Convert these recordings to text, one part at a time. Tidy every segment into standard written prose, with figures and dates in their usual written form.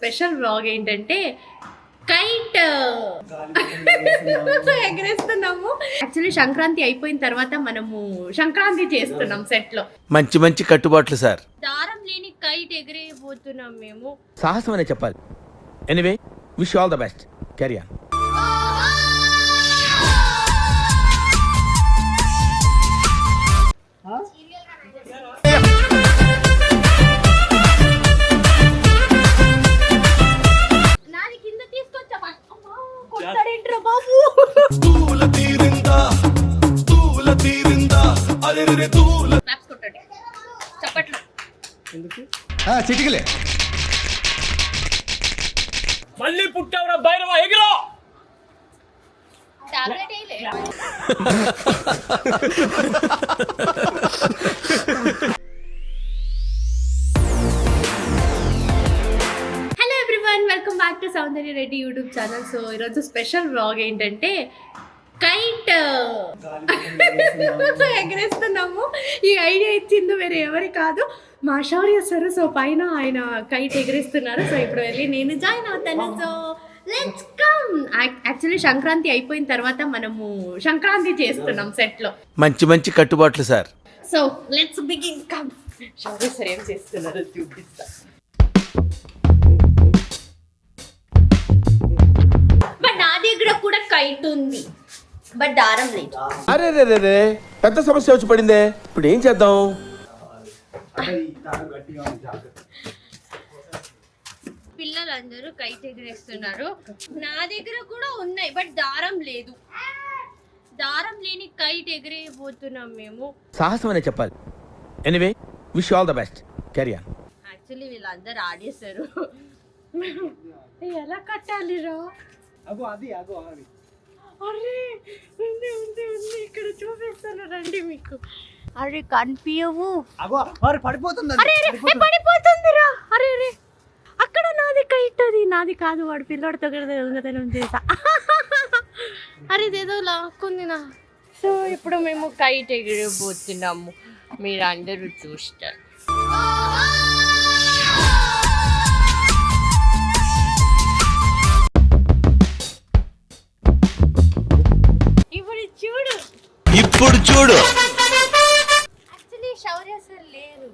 Special vlog ఏంటంటే kite ఎగరేస్తున్నాము. Actually Sankranti అయిపోయిన తర్వాత మనము సంక్రాంతి చేస్తున్నాం సెట్ లో. మంచి మంచి కట్టుబాట్లు సార్. దారం లేని కైట్ ఎగిరేయబోతున్నాం మేము. సాహసం అనే చెప్పాలి. Anyway wish all the best. Carry on. చిటికలే మళ్ళీ పుట్టావురా భైరవ ఎగిరో. Hello everyone, welcome back to Soundarya Reddy YouTube channel. So ఈరోజు స్పెషల్ వ్లాగ్ ఏంటంటే కైట్ ఎగరేస్తున్నాము. ఈ ఐడియా ఇచ్చింది వేరే ఎవరి కాదు, మా శౌర్య సార్. సో పైన ఆయన కైట్ ఎగరేస్తున్నారు. సో ఇప్పుడు వెళ్ళి నేను జాయిన్ అవుతాను. So let's come. Actually Sankranti అయిపోయిన తర్వాత మనము సంక్రాంతి చేస్తున్నాం సెట్ లో. మంచి మంచి కట్టుబాట్లు sir. So let's begin. Come. Shaurya sir ఏం చేస్తున్నారో చూపిస్తా. బట్ నా దగ్గర కూడా కైట్ ఉంది, బట్ దారం లేదు. అరే రే రే రే, పెద్ద సమస్య వచ్చి పడిందే. ఇప్పుడు ఏం చేద్దాం? పిల్లలందరూ కైట్ ఎగరేస్తున్నారు. నా దగ్గర కూడా ఉన్నాయి, బట్ దారం లేదు. దారం లేని కైట్ ఎగరేయబోతున్నాం మేము. సాహసం అనే చెప్పాలి. Anyway wish all the best. Carry on. Actually వీళ్ళందరూ ఆడేస్తారు. ఎలా కట్టాలిరా? అరే ఉంది ఉంది ఉంది, ఇక్కడ చూపిస్తాను రండి మీకు. అరే కనిపించవు. పడిపోతుందిరా. అరే అరే, అక్కడ నాది కైట్, అది నాది కాదు. వాడు పిల్లోడితో దొంగతనం చేసా. అరే ఇదేదో లాక్కుంది నా. సో ఇప్పుడు మేము కైట్ ఎగిరిపోతున్నాము, మీరు అందరూ చూస్తారు. ఇప్పుడు చూడు. యాక్చువల్లీ శౌర్య సార్ లేరు.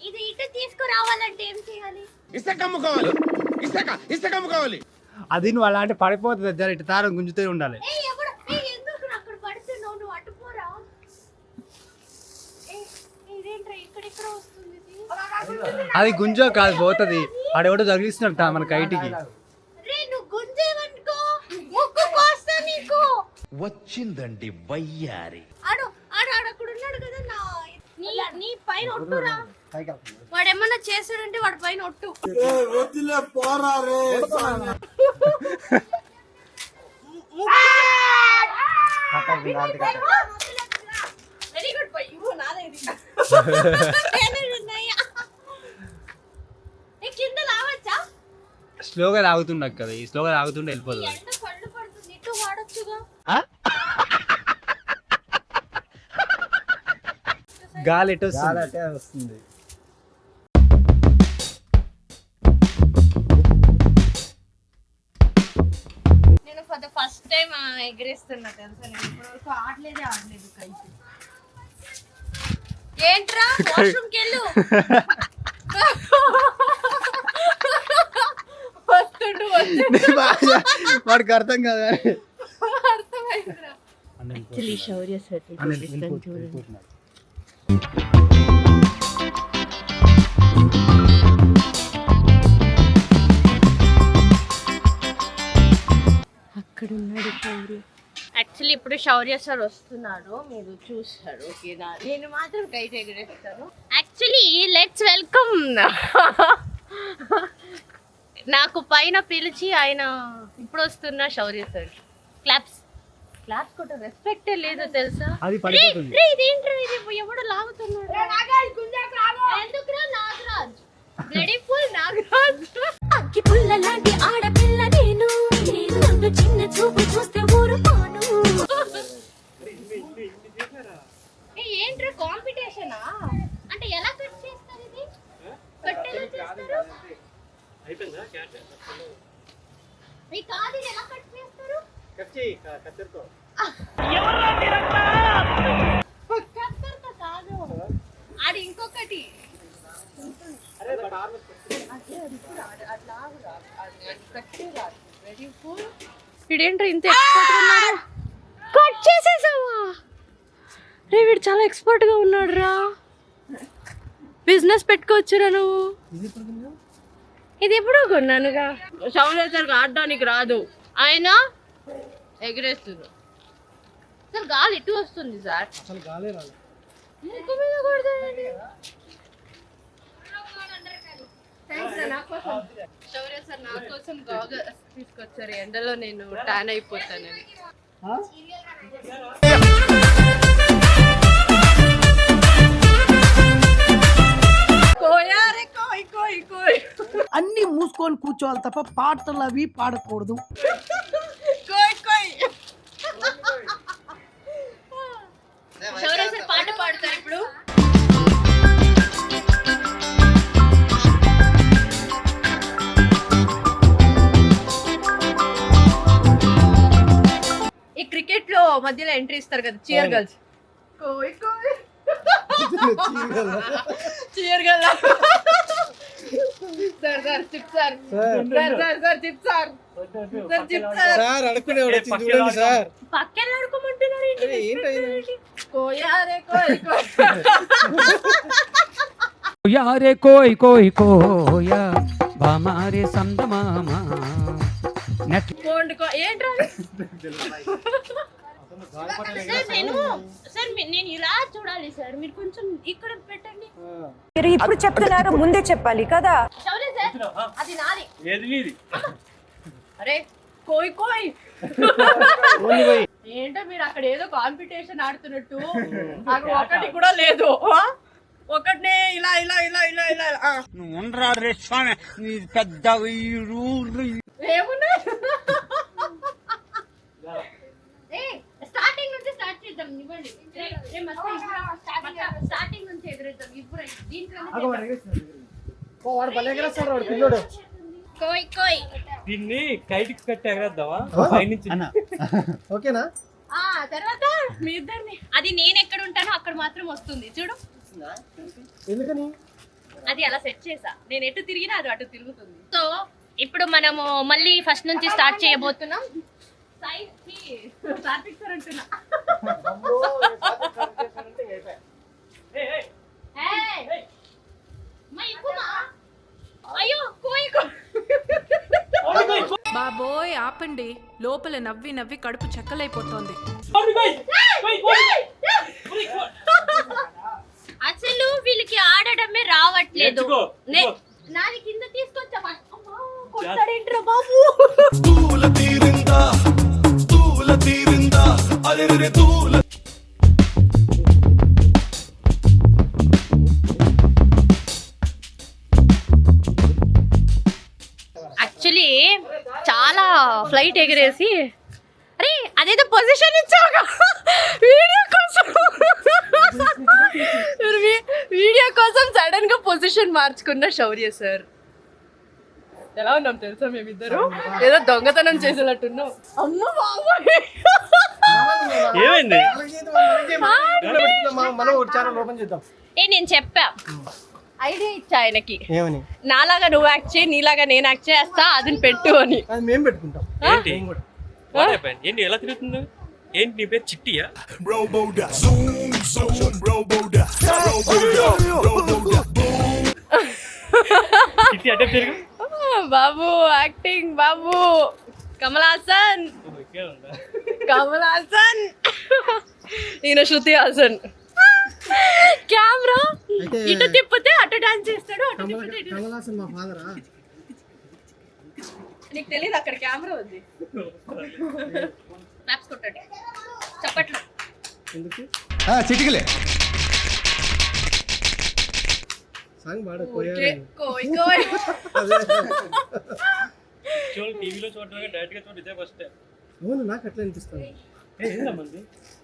ఇది ఇటు తీసుకురావాలంటే ఏం చేయాలి? ఇసకమ్ము కావాలి. ఇసకమ్ము కావాలి. అది నువ్వు అలాంటి పడిపోతుంది. జర ఇటు తారం గుంజుతూ ఉండాలి. ఎందుకు అక్కడ పడుతున్నావు? నువ్వు అటుపోరా. ఇదేంట్రా ఇక్కడెక్కడ వస్తుంది ఇది? అది గుంజో కాదు, పోతుంది. ఆడెవడో తగిలిస్తున్నట్ట మన కైటికి. నువ్వు గుంజేవనుకో ముక్కు కోస్తా నీకు. వచ్చిందండి వయ్యారి. ఆడు ఆడు అక్కడ ఉన్నాడు కదా, నీ పైన ఒట్టురా. వాడు ఏమన్నా చేస్తాడంటే వాడి పైన ఒట్టు. వెరీ గుడ్ పై. కింద లావచ్చా? స్లోగా లాగుతున్నా కదా, ఈ స్లోగా లాగుతుంటే వెళ్ళిపోతుంది. కళ్ళు పడుతుంది, ఇటు వాడొచ్చుగా. గాలి ఎటు వస్తుంది. నేను ఫర్ ద ఫస్ట్ టైం ఎగరేస్తున్నా తెలుసా. నేను ఇప్పటివరకు ఆడలేదు కైట్. ఏంట్రా వాష్రూమ్కి వెళ్ళు. వస్తుండు వాడికి అర్థం కాదు. అర్థమైందిరా. యాక్చువల్లీ శౌర్య సార్ చూడండి. అక్కడ ఉన్నాడు శౌర్య. యాక్చువల్లీ ఇప్పుడు శౌర్య సార్ వస్తున్నారు, మీరు చూస్తారు. ఓకేనా? నేను మాత్రం కైట్ ఎగరేస్తాను. Actually let's welcome. నాకు పైన పిలిచి ఆయన ఇప్పుడు వస్తున్న శౌర్య సార్. క్లాప్స్ కూడా రెస్పెక్ట్ లేదు తెలుసా. ఇది ఎవడు లాగుతున్నాడు? ఎందుకురా నాగరాజ్? బ్లడీఫుల్ నాగరాజ్. అగ్గి పుల్ల లాంటి ఆడపిల్ల నేను, నన్ను చిన్న చూపు చూస్తే ఊరుకోను. ఏంట్రా కాంపిటీషనా? అంటే ఎలా కట్ చేస్తారు ఇది? కట్ ఎలా చేస్తారు? మీ కాదు ఎలా కట్ చేస్తారు? కత్తెరతో కాదు, అది ఇంకొకటి. వీడేంట్రా ఇంత ఎక్స్పర్ట్ ఉన్నాడు? కట్ చేసేసావా రే? వీడు చాలా ఎక్స్పర్ట్ గా ఉన్నాడు రా. బిజినెస్ పెట్టుకోవచ్చురా నువ్వు. ఇది ఎప్పుడో కొన్నానుగా. సౌందర్య ఆడడానికి రాదు, ఆయన ఎగిరేస్తుంది. అసలు గాలి ఇటు వస్తుంది సార్. అసలు గాలే రాదు. ముక్కు మీద కొడతాడండి. శౌర్య సార్ నా కోసం గాగల్స్ తీసుకొచ్చారు. ఎండలో నేను టాన్ అయిపోతానని. అన్ని మూసుకొని కూర్చోవాలి తప్ప పాటలు అవి పాడకూడదు. శౌర్య సార్ పాట పాడతారు ఇప్పుడు. ఈ క్రికెట్ లో మధ్యలో ఎంట్రీ ఇస్తారు కదా, చీర్ గర్ల్స్. కోయ్ కోయ్ cheer girl. Sir sir chip sir sir chip sir chip sir sir అడుక్కునేవాడు వచ్చి చూడండి సార్. పక్కన ఆడుకోమంటున్నారు ఏంటి? కోయారే కోయ్ కోయ్ యారే కోయ్ కోయ్ కోయా బామారే సందమామ నెట్ ఏంట్రా? సార్ నేను ఇలా చూడాలి సార్, మీరు కొంచెం ఇక్కడ పెట్టండి. మీరు ఇప్పుడు చెప్తున్నారు, ముందే చెప్పాలి కదా. శౌర్య సార్ అది నాది. ఏది నీది? అరే కోయ్ కోయ్ ఏంటో మీరు అక్కడ ఏదో కాంపిటీషన్ ఆడుతున్నట్టు, నాకు ఒకటి కూడా లేదు. ఒకటినే ఇలా ఇలా ఇలా ఇలా ఇలా పెద్ద ఏమున్నా. స్టార్టింగ్ నుంచి స్టార్ట్ చేద్దాం. ఇవ్వండి స్టార్టింగ్ నుంచి ఎదురుద్దాం. ఇప్పుడు పిల్లోడు కోయ్ కోయ్. దీన్ని కైటికి కట్టి ఎగరేద్దామా పైనుంచి? ఓకేనా? తర్వాత మీ ఇద్దరిని, అది నేను ఎక్కడ ఉంటానో అక్కడ మాత్రం వస్తుంది చూడు. ఎందుకని? అది అలా సెట్ చేసా, నేను ఎటు తిరిగినా అది అటు తిరుగుతుంది. సో ఇప్పుడు మనము మళ్ళీ ఫస్ట్ నుంచి స్టార్ట్ చేయబోతున్నాం. అయ్యో కోయ్ బాబోయ్ ఆపండి, లోపల నవ్వి నవ్వి కడుపు చెక్కలైపోతోంది. అసలు వీళ్ళకి ఆడడమే రావట్లేదు. నాది కింద తీసుకొచ్చా. కొడతాడేంట్రా బాబు? యాక్చువల్లీ చాలా ఫ్లైట్ ఎగిరేసి, అరే అదేదో పొజిషన్ ఇచ్చావుగా వీడియో కోసం సడన్ గా పొజిషన్ మార్చుకున్న శౌర్య సార్. ఎలా ఉన్నాం తెలుసా మేమిద్దరు? ఏదో దొంగతనం చేసేటట్టున్నాం. అమ్మ బాబోయ్ ఏమైంది? నేను చెప్పా, ఐడియా ఇచ్చా ఆయనకి, నాలాగా నువ్వు యాక్ట్ చేయి, నీలాగా నేను యాక్ట్ చేస్తా, అది పెట్టు అని. మేము పెట్టుకుంటాం. ఏంటి ఎలా తిరుగుతుంది? ఏంటి నీ పేరు చిట్టియా? చిట్టి అంటే తిరుగు బాబు, యాక్టింగ్ బాబు. కమల్ హాసన్, కమల్ హాసన్, ఈయన శృతి హాసన్. కెమెరా ఇటు తిప్పితే అటు డాన్స్ చేస్తాడు, అటు తిప్పితే ఇటు. మా ఫాదరా? నీకు తెలియదు అక్కడ కెమెరా ఉంది. క్లాప్స్ కొట్టండి, చప్పట్లు. చిటికలే సాంగ్ పాడు. కోయ్ కోయ్. టీవీలో చూడడానికి డైరెక్ట్ గా చూడ ఇదే ఫస్ట్. అవును, నాకు అట్లా అనిపిస్తుంది. ఏంటమ్మంది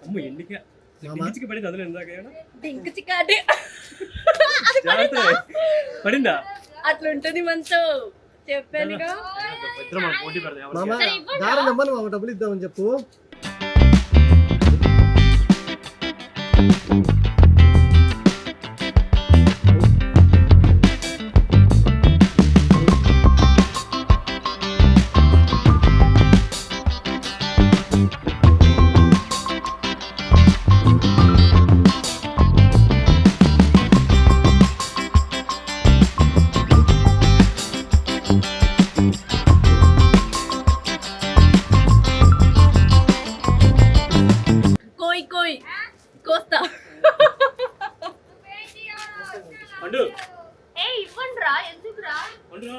అమ్మ ఎందుకే డింకిచికి పడింది? అందులో ఇందాక డింకిచికాడి పడిందా? అట్లా ఉంటుంది మనతో చెప్పానుగా. ఇద్దరం మనం పోటీ పెడదాం ఎవరు మామ సరే, ఇవ్వండి. దారం నమ్మను మామ, డబ్బులు ఇద్దామని చెప్పు. కోయ్ కోయ్ కోస్తా. అండు ఏ ఇవ్వండి రా, ఎందుకురా? అండు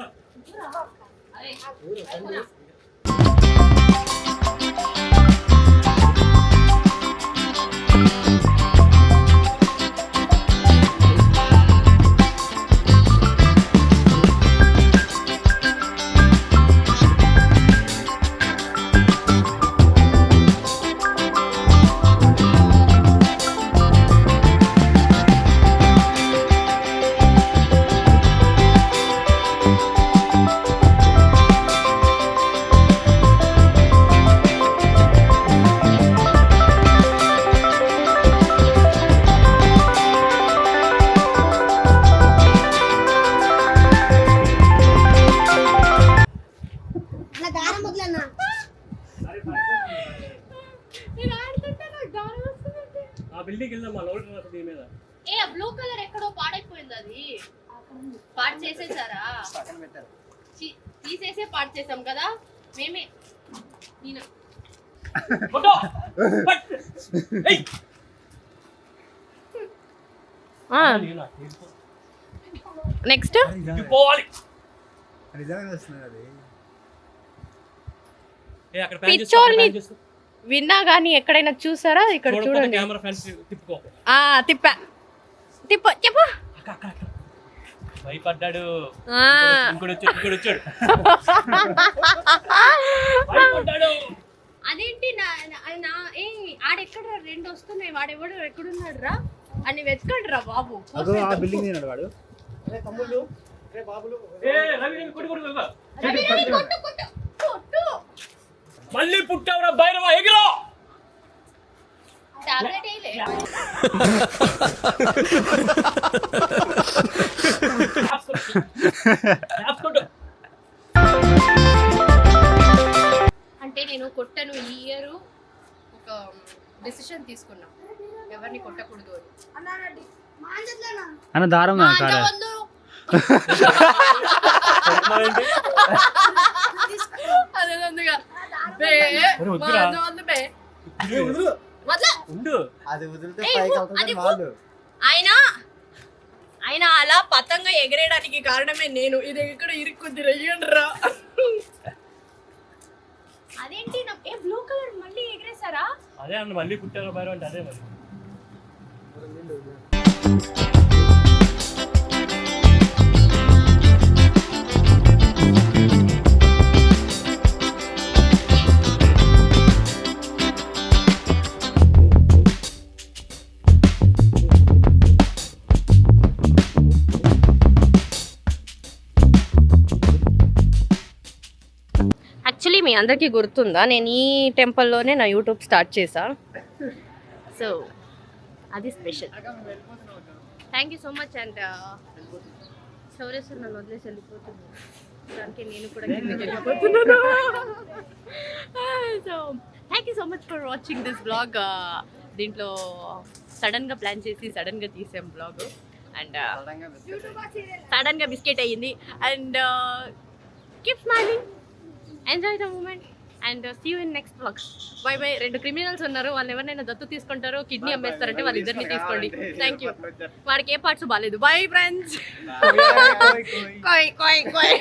నేను ఆడుతుంటే నాకు దారం వస్తుందంటే. ఆ బిల్డింగ్ వెళ్దాం మా లోడ్ దీని మీద. ఏ బ్లూ కలర్ ఎక్కడో పాడైపోయింది, అది పాడు చేసేసారా? తీసేసే పాడు చేసాం కదా మేమే. నేను ఫోటో ఏయ్ నెక్స్ట్ ఇది పోవాలి. ఏ అక్కడ ప్యాన్ పిచ్చోల్ని విన్నా గానీ ఎక్కడైనా చూసారా? ఇక్కడ చూడండి. Camera fans తిప్పుకో. తిప్పా తిప్పు చెప్పు. భయపడ్డాడు. ఆ. ఇంకోటి వచ్చాడు. భయపడ్డాడు. అదేంటి ఏ ఆడెక్కడ రెండు వస్తున్నాయి, వాడెవడు ఎక్కడున్నాడు రా అని వెతకండి రా బాబు. బిల్డింగ్ వాడు. ఏ రవి కొట్టు కొట్టు, కొట్టు, కొట్టు. మళ్ళీ పుట్టావురా భైరవ, ఎగిరో. టాబ్లెట్ వేయలే. అంటే నేను కొట్టను. ఈ ఇయర్ ఒక డెసిషన్ తీసుకున్నా, ఎవరిని కొట్టకూడదు అని. అన్న దారం మా అంత వద్దు. అదే అందుగా బే, మా అంత వద్దు బే. వదల. అది వదిలితే ఏయ్, పైకి అది వెళ్తుంది వాళ్ళు. ఆయన అలా పతంగా ఎగరేయడానికి కారణమే నేను. ఇది ఇక్కడ ఇరుక్కుంది, రెయ్యండ్రా. అదేంటి ఏ బ్లూ కలర్ మళ్ళీ ఎగరేసారా? అదే అన్న మళ్ళీ పుట్టారా భైరవ అంటే అదే మరి. యాక్చువల్లీ మీ అందరికీ గుర్తుందా, నేను ఈ టెంపుల్లోనే నా యూట్యూబ్ స్టార్ట్ చేశా. సో అది special. Thank you so much. And Shouryaswar నన్ను వదిలేసి వెళ్ళిపోతుంది, దానికి నేను కూడా వెళ్ళిపోతున్నాను. So thank you so much for watching this blog. దీంట్లో సడన్గా ప్లాన్ చేసి సడన్గా తీసాం బ్లాగ్. అండ్ సడన్గా బిస్కెట్ అయ్యింది. And keep smiling, enjoy the moment and see you in next vlog. Bye bye. 2 criminals ఉన్నారు, వాళ్ళు ఎవరినైనా దత్తు తీసుకుంటారో కిడ్నీ అమ్మేస్తారంటే వాళ్ళిద్దరిని తీసుకోండి. Thank you. వాడికి ఏ పార్ట్స్ బాగాలేదు. Bye friends. కోయ్ కోయ్ కోయ్.